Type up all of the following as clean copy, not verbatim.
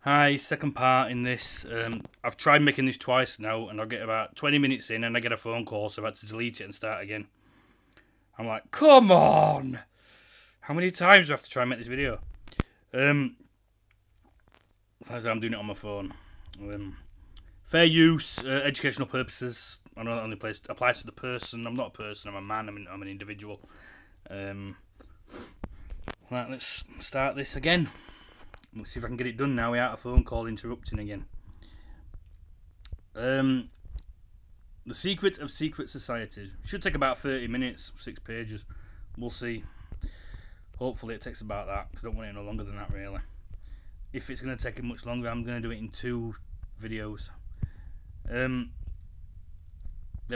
Hi, second part in this. I've tried making this twice now, and I'll get about 20 minutes in, and I get a phone call, so I've had to delete it and start again. I'm like, come on! How many times do I have to try and make this video? As I'm doing it on my phone. Fair use, educational purposes. I know that only applies to the person. I'm not a person, I'm a man, I'm an individual. Right, let's start this again. Let's see if I can get it done now without a phone call interrupting again. The Secret of Secret Societies. Should take about 30 minutes, 6 pages. We'll see. Hopefully it takes about that. I don't want it no longer than that, really. If it's going to take it much longer, I'm going to do it in 2 videos. There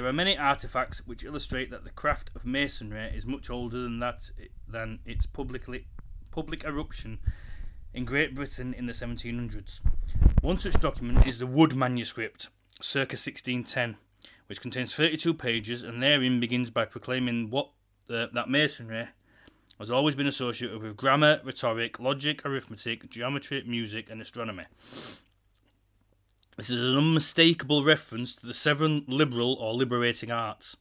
are many artifacts which illustrate that the craft of masonry is much older than its public eruption in Great Britain in the 1700s. One such document is the Wood manuscript, circa 1610, which contains 32 pages, and therein begins by proclaiming that masonry has always been associated with grammar, rhetoric, logic, arithmetic, geometry, music, and astronomy. This is an unmistakable reference to the 7 liberal or liberating arts,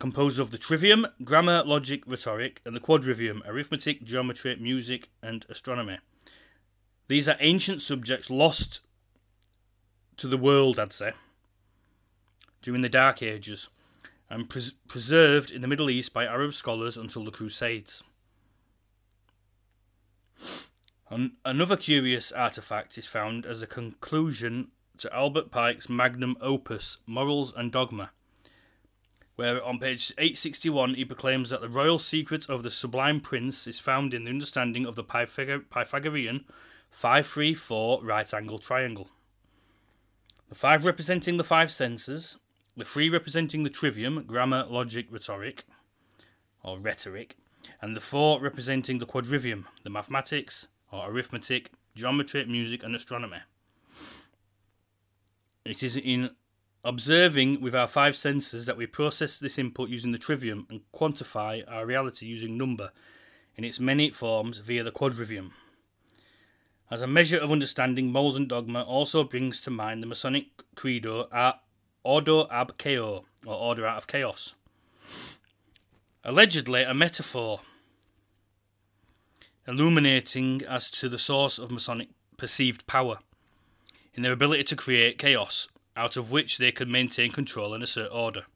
composed of the Trivium, grammar, logic, rhetoric, and the Quadrivium, arithmetic, geometry, music, and astronomy. These are ancient subjects lost to the world, I'd say, during the Dark Ages, and preserved in the Middle East by Arab scholars until the Crusades. Another curious artifact is found as a conclusion to Albert Pike's magnum opus, Morals and Dogma, where on page 861 he proclaims that the royal secret of the sublime prince is found in the understanding of the Pythagorean 5-3-4 right-angle triangle. The 5 representing the 5 senses, the 3 representing the trivium, grammar, logic, rhetoric, or rhetoric, and the 4 representing the quadrivium, the mathematics, or arithmetic, geometry, music, and astronomy. It is in observing with our 5 senses that we process this input using the trivium and quantify our reality using number in its many forms via the quadrivium. As a measure of understanding, Morals and Dogma also brings to mind the Masonic credo Ordo ab Chao, or order out of chaos. Allegedly a metaphor illuminating as to the source of Masonic perceived power in their ability to create chaos, out of which they could maintain control and assert order.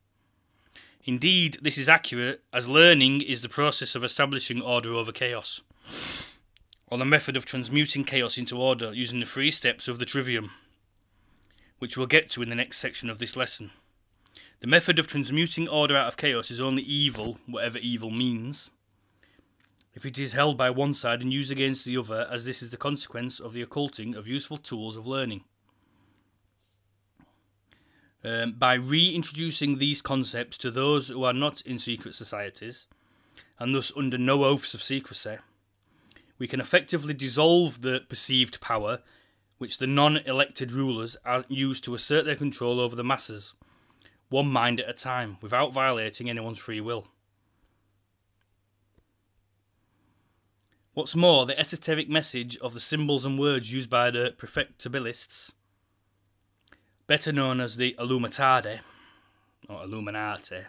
Indeed, this is accurate, as learning is the process of establishing order over chaos, or the method of transmuting chaos into order using the 3 steps of the trivium, which we'll get to in the next section of this lesson. The method of transmuting order out of chaos is only evil, whatever evil means, if it is held by one side and used against the other, as this is the consequence of the occulting of useful tools of learning. By reintroducing these concepts to those who are not in secret societies, and thus under no oaths of secrecy, we can effectively dissolve the perceived power which the non-elected rulers use to assert their control over the masses, one mind at a time, without violating anyone's free will. What's more, the esoteric message of the symbols and words used by the perfectibilists, better known as the Illuminati, or Illuminati,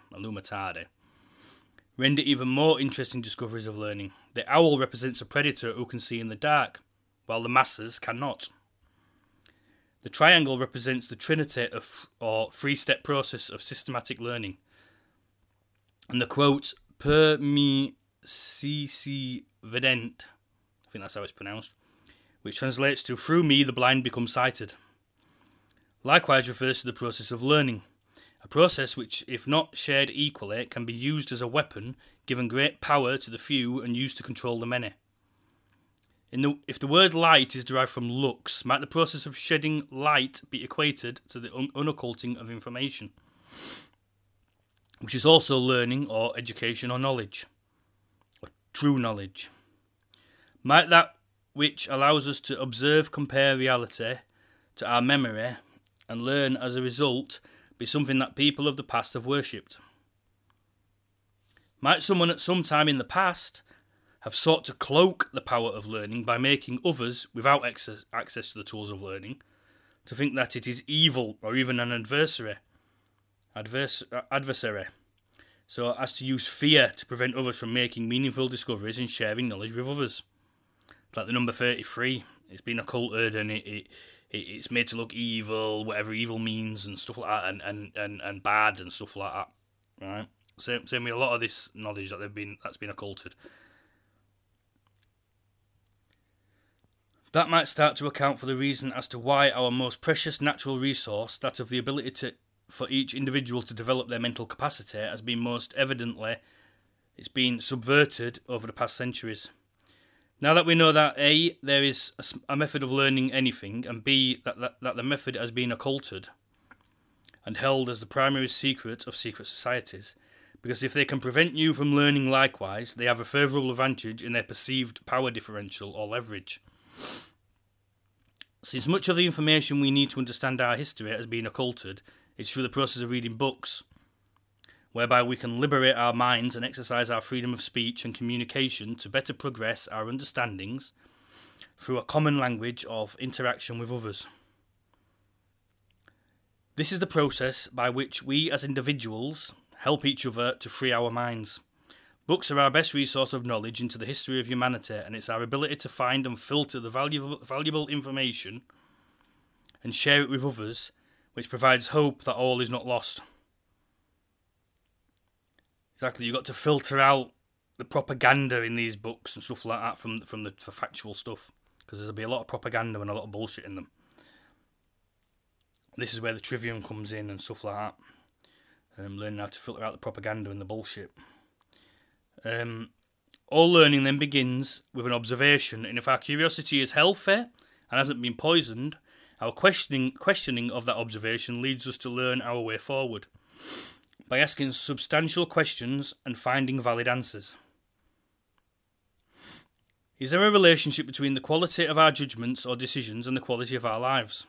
render even more interesting discoveries of learning. The owl represents a predator who can see in the dark, while the masses cannot. The triangle represents the trinity or 3-step process of systematic learning. And the quote, per me si vedent, I think that's how it's pronounced, which translates to, through me the blind become sighted, likewise refers to the process of learning, a process which, if not shared equally, can be used as a weapon, given great power to the few and used to control the many. If the word light is derived from lux, might the process of shedding light be equated to the unocculting of information, which is also learning or education or knowledge, or true knowledge? Might that which allows us to observe, compare reality to our memory, and learn as a result, be something that people of the past have worshipped? Might someone at some time in the past have sought to cloak the power of learning by making others, without access to the tools of learning, to think that it is evil or even an adversary, so as to use fear to prevent others from making meaningful discoveries and sharing knowledge with others. It's like the number 33. It's been occulted and it's made to look evil, whatever evil means and stuff like that, and bad and stuff like that. Right? Same with a lot of this knowledge that's been occulted. That might start to account for the reason as to why our most precious natural resource, that of the ability for each individual to develop their mental capacity, has been most evidently, it's been subverted over the past centuries. Now that we know that A, there is a method of learning anything, and B, that the method has been occulted and held as the primary secret of secret societies, because if they can prevent you from learning likewise, they have a favourable advantage in their perceived power differential or leverage. Since much of the information we need to understand our history has been occulted, it's through the process of reading books, whereby we can liberate our minds and exercise our freedom of speech and communication to better progress our understandings through a common language of interaction with others. This is the process by which we as individuals help each other to free our minds. Books are our best resource of knowledge into the history of humanity, and it's our ability to find and filter the valuable information and share it with others which provides hope that all is not lost. Exactly, you've got to filter out the propaganda in these books and stuff like that from the factual stuff, because there'll be a lot of propaganda and a lot of bullshit in them. This is where the Trivium comes in and stuff like that. Learning how to filter out the propaganda and the bullshit. All learning then begins with an observation, and if our curiosity is healthy and hasn't been poisoned, our questioning of that observation leads us to learn our way forward by asking substantial questions and finding valid answers. Is there a relationship between the quality of our judgments or decisions and the quality of our lives?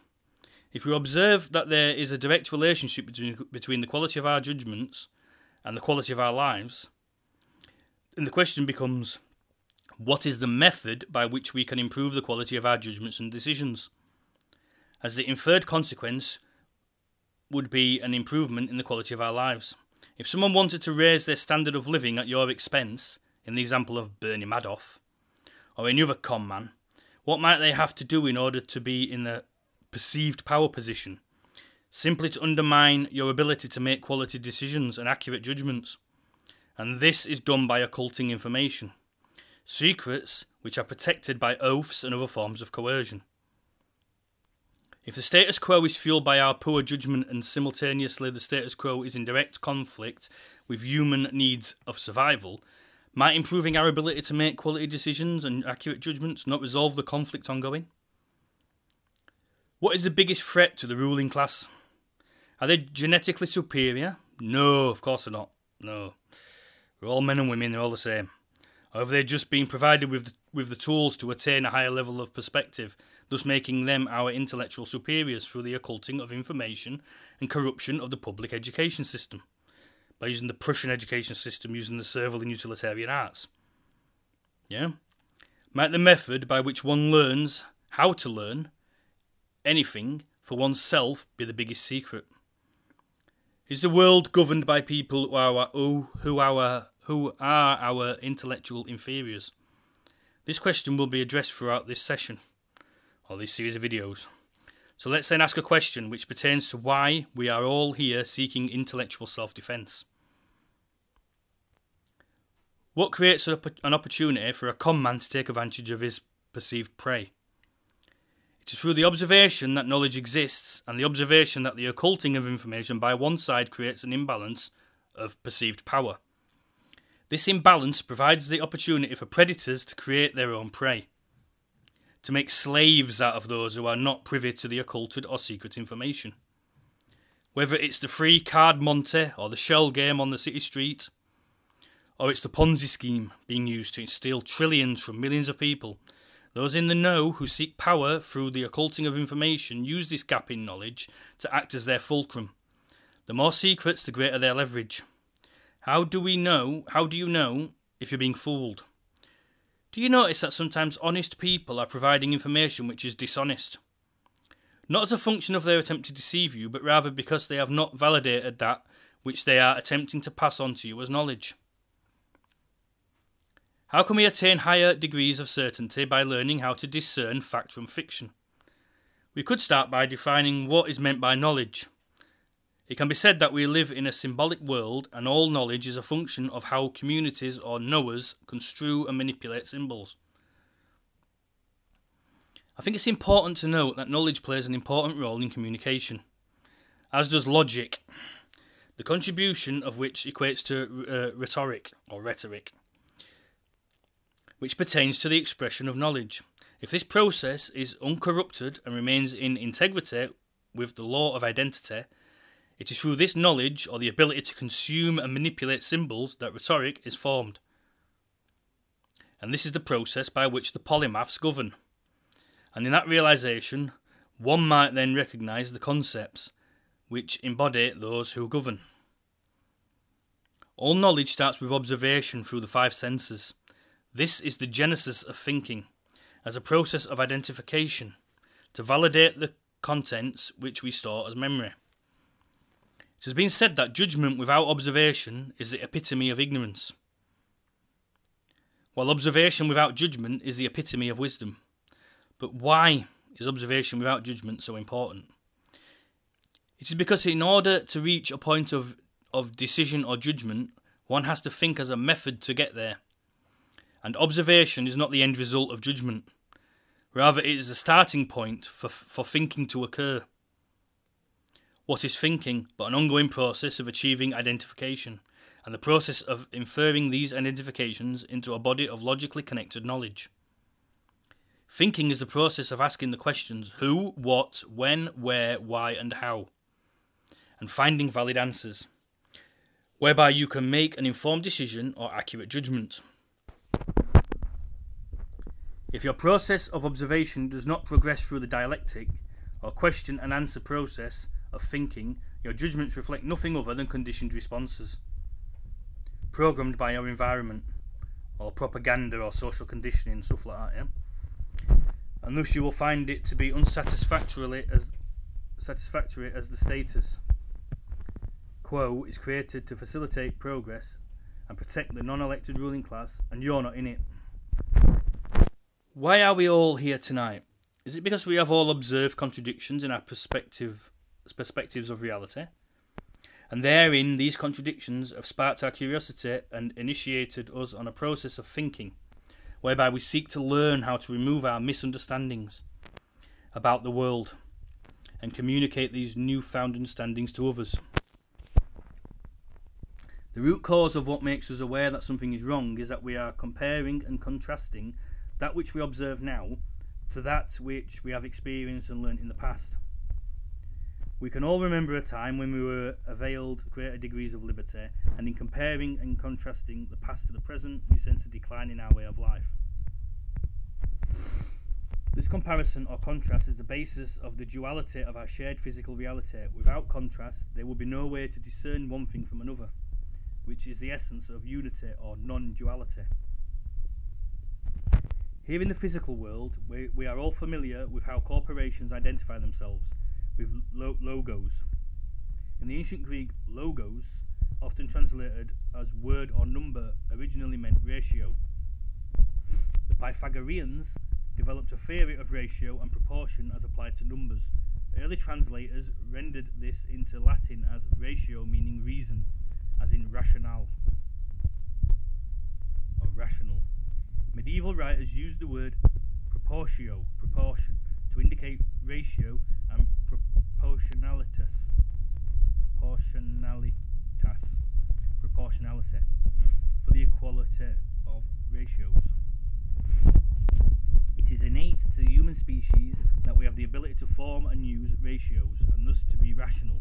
If we observe that there is a direct relationship between the quality of our judgments and the quality of our lives, then the question becomes, what is the method by which we can improve the quality of our judgments and decisions? As the inferred consequence would be an improvement in the quality of our lives. If someone wanted to raise their standard of living at your expense, in the example of Bernie Madoff, or any other con man, what might they have to do in order to be in a perceived power position? Simply to undermine your ability to make quality decisions and accurate judgments. And this is done by occulting information. Secrets which are protected by oaths and other forms of coercion. If the status quo is fueled by our poor judgment and simultaneously the status quo is in direct conflict with human needs of survival, might improving our ability to make quality decisions and accurate judgments not resolve the conflict ongoing? What is the biggest threat to the ruling class? Are they genetically superior? No, of course they're not. No. We're all men and women, they're all the same. Or have they just been provided with the tools to attain a higher level of perspective, thus making them our intellectual superiors through the occulting of information and corruption of the public education system, by using the Prussian education system, using the servile and utilitarian arts? Yeah? Might the method by which one learns how to learn anything for oneself be the biggest secret? Is the world governed by people who are our intellectual inferiors? This question will be addressed throughout this session, or this series of videos. So let's then ask a question which pertains to why we are all here seeking intellectual self-defense. What creates an opportunity for a con man to take advantage of his perceived prey? It is through the observation that knowledge exists, and the observation that the occulting of information by one side creates an imbalance of perceived power. This imbalance provides the opportunity for predators to create their own prey, to make slaves out of those who are not privy to the occulted or secret information. Whether it's the free card monte or the shell game on the city street, or it's the Ponzi scheme being used to steal trillions from millions of people, those in the know who seek power through the occulting of information use this gap in knowledge to act as their fulcrum. The more secrets, the greater their leverage. How do you know if you're being fooled? Do you notice that sometimes honest people are providing information which is dishonest? Not as a function of their attempt to deceive you, but rather because they have not validated that which they are attempting to pass on to you as knowledge. How can we attain higher degrees of certainty by learning how to discern fact from fiction? We could start by defining what is meant by knowledge. It can be said that we live in a symbolic world, and all knowledge is a function of how communities or knowers construe and manipulate symbols. I think it's important to note that knowledge plays an important role in communication, as does logic, the contribution of which equates to rhetoric, which pertains to the expression of knowledge. If this process is uncorrupted and remains in integrity with the law of identity, it is through this knowledge, or the ability to consume and manipulate symbols, that rhetoric is formed. And this is the process by which the polymaths govern. And in that realisation, one might then recognise the concepts which embody those who govern. All knowledge starts with observation through the five senses. This is the genesis of thinking, as a process of identification, to validate the contents which we store as memory. It has been said that judgment without observation is the epitome of ignorance, while observation without judgment is the epitome of wisdom. But why is observation without judgment so important? It is because in order to reach a point of decision or judgment, one has to think as a method to get there. And observation is not the end result of judgment. Rather, it is the starting point for thinking to occur. What is thinking but an ongoing process of achieving identification, and the process of inferring these identifications into a body of logically connected knowledge? Thinking is the process of asking the questions who, what, when, where, why, and how, and finding valid answers, whereby you can make an informed decision or accurate judgment. If your process of observation does not progress through the dialectic or question and answer process of thinking, your judgments reflect nothing other than conditioned responses, programmed by your environment, or propaganda or social conditioning, stuff like that, yeah? And thus you will find it to be satisfactory as the status quo is created to facilitate progress and protect the non-elected ruling class, and you're not in it. Why are we all here tonight? Is it because we have all observed contradictions in our perspectives of reality? And therein, these contradictions have sparked our curiosity and initiated us on a process of thinking, whereby we seek to learn how to remove our misunderstandings about the world and communicate these newfound understandings to others. The root cause of what makes us aware that something is wrong is that we are comparing and contrasting that which we observe now to that which we have experienced and learnt in the past. We can all remember a time when we were availed greater degrees of liberty, and in comparing and contrasting the past to the present, we sense a decline in our way of life. This comparison or contrast is the basis of the duality of our shared physical reality. Without contrast, there would be no way to discern one thing from another, which is the essence of unity or non-duality. Here in the physical world, we are all familiar with how corporations identify themselves, with logos. In the ancient Greek, logos, often translated as word or number, originally meant ratio. The Pythagoreans developed a theory of ratio and proportion as applied to numbers. Early translators rendered this into Latin as ratio, meaning reason, as in rationale or rational. Medieval writers used the word proportio, proportion, to indicate ratio, and proportionality, for the equality of ratios. It is innate to the human species that we have the ability to form and use ratios, and thus to be rational.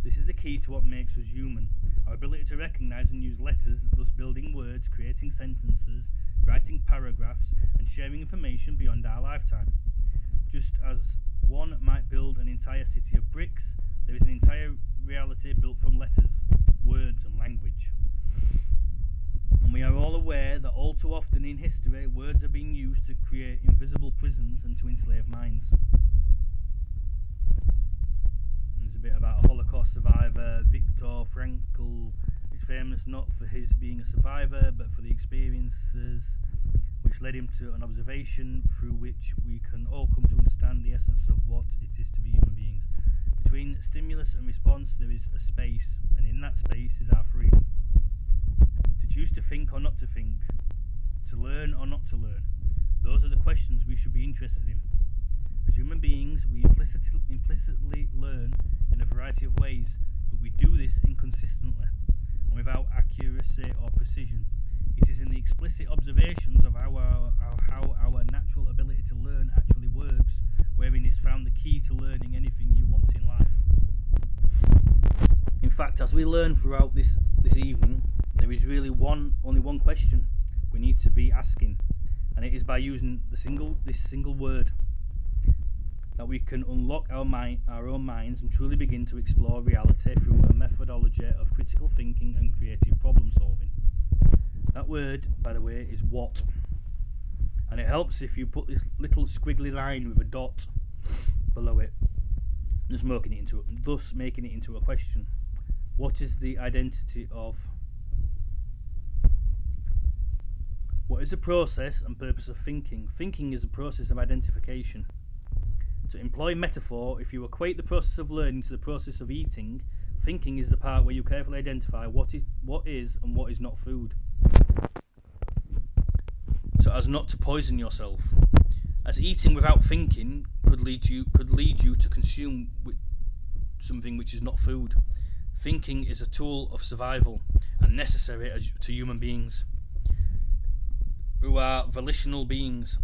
This is the key to what makes us human, our ability to recognise and use letters, thus building words, creating sentences, writing paragraphs, and sharing information beyond our lifetime. Just as one might build an entire city of bricks, there is an entire reality built from letters, words, and language. And we are all aware that all too often in history words are being used to create invisible prisons and to enslave minds. And there's a bit about a Holocaust survivor, Viktor Frankl. Is famous not for his being a survivor, but for the experiences which led him to an observation through which we can all come to understand the essence of what it is to be human beings. Between stimulus and response there is a space, and in that space is our freedom. To choose to think or not to think, to learn or not to learn, those are the questions we should be interested in. As human beings, we implicitly learn in a variety of ways, but we do this inconsistently and without accuracy or precision. It is in the explicit observations of how our natural ability to learn actually works, wherein is found the key to learning anything you want in life. In fact, as we learn throughout this evening, there is really only one question we need to be asking, and it is by using this single word that we can unlock our own minds and truly begin to explore reality through a methodology of critical thinking and creative problem solving. That word, by the way, is what, and it helps if you put this little squiggly line with a dot below it, thus making it into a question. What is the identity of? What is the process and purpose of thinking? Thinking is a process of identification. To employ metaphor, if you equate the process of learning to the process of eating, thinking is the part where you carefully identify what is and what is not food, so as not to poison yourself. As eating without thinking could lead you to consume something which is not food. Thinking is a tool of survival and necessary to human beings, who are volitional beings,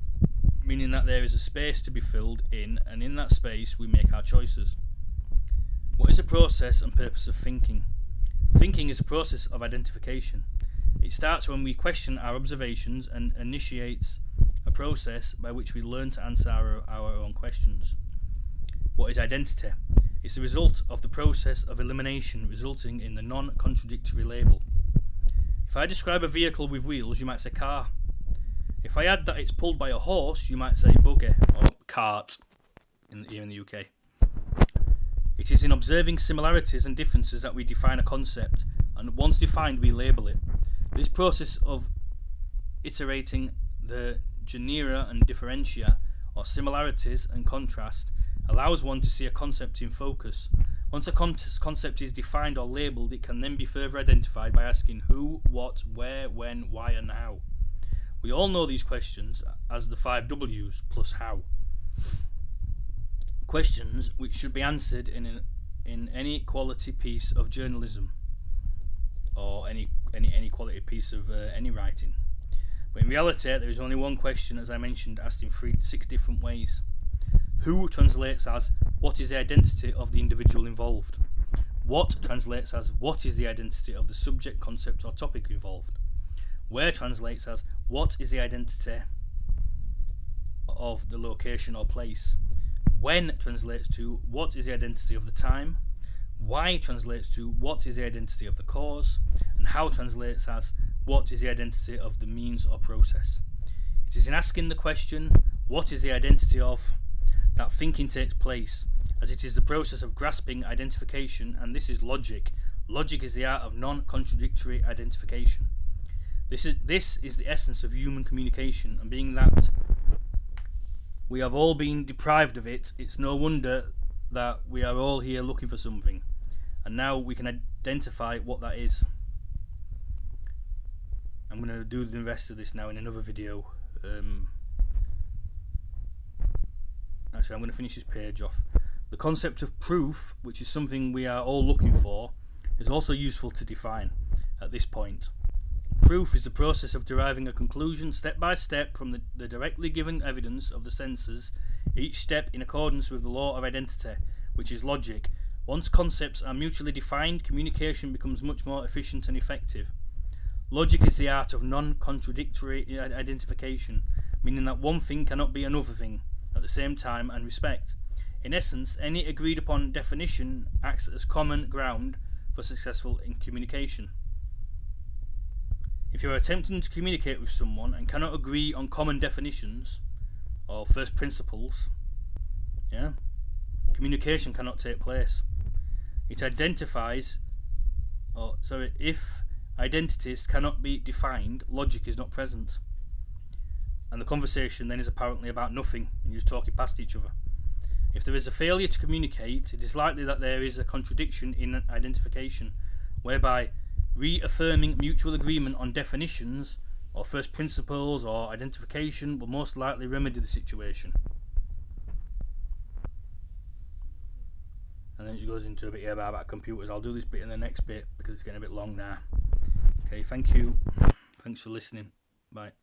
meaning that there is a space to be filled in, and in that space we make our choices. What is the process and purpose of thinking? Thinking is a process of identification. It starts when we question our observations and initiates a process by which we learn to answer our own questions. What is identity? It's the result of the process of elimination resulting in the non-contradictory label. If I describe a vehicle with wheels, you might say car. If I add that it's pulled by a horse, you might say buggy or cart here in the UK. It is in observing similarities and differences that we define a concept, and once defined we label it. This process of iterating the genera and differentia, or similarities and contrast, allows one to see a concept in focus. Once a concept is defined or labelled, it can then be further identified by asking who, what, where, when, why and how. We all know these questions as the 5 W's plus how. Questions which should be answered in any quality piece of journalism or any quality piece of any writing. But in reality, there is only one question, as I mentioned, asked in 6 different ways. Who translates as what is the identity of the individual involved? What translates as what is the identity of the subject, concept or topic involved? Where translates as what is the identity of the location or place? When translates to what is the identity of the time? Why translates to what is the identity of the cause? And how translates as what is the identity of the means or process? It is in asking the question, what is the identity of, that thinking takes place, as it is the process of grasping identification, and this is logic. Logic is the art of non-contradictory identification. This is the essence of human communication, and being that we have all been deprived of it, it's no wonder that we are all here looking for something, and now we can identify what that is. I'm going to do the rest of this now in another video. Actually, I'm going to finish this page off. The concept of proof, which is something we are all looking for, is also useful to define at this point. Proof is the process of deriving a conclusion step by step from the directly given evidence of the senses, each step in accordance with the law of identity, which is logic. Once concepts are mutually defined, communication becomes much more efficient and effective. Logic is the art of non-contradictory identification, meaning that one thing cannot be another thing at the same time and respect. In essence, any agreed upon definition acts as common ground for successful communication. If you're attempting to communicate with someone and cannot agree on common definitions or first principles, yeah, communication cannot take place. It identifies, if identities cannot be defined, logic is not present. And the conversation then is apparently about nothing, and you're just talking past each other. If there is a failure to communicate, it is likely that there is a contradiction in identification, whereby reaffirming mutual agreement on definitions or first principles or identification will most likely remedy the situation. And then it goes into a bit here about computers. I'll do this bit in the next bit because it's getting a bit long now. Okay, thank you. Thanks for listening. Bye.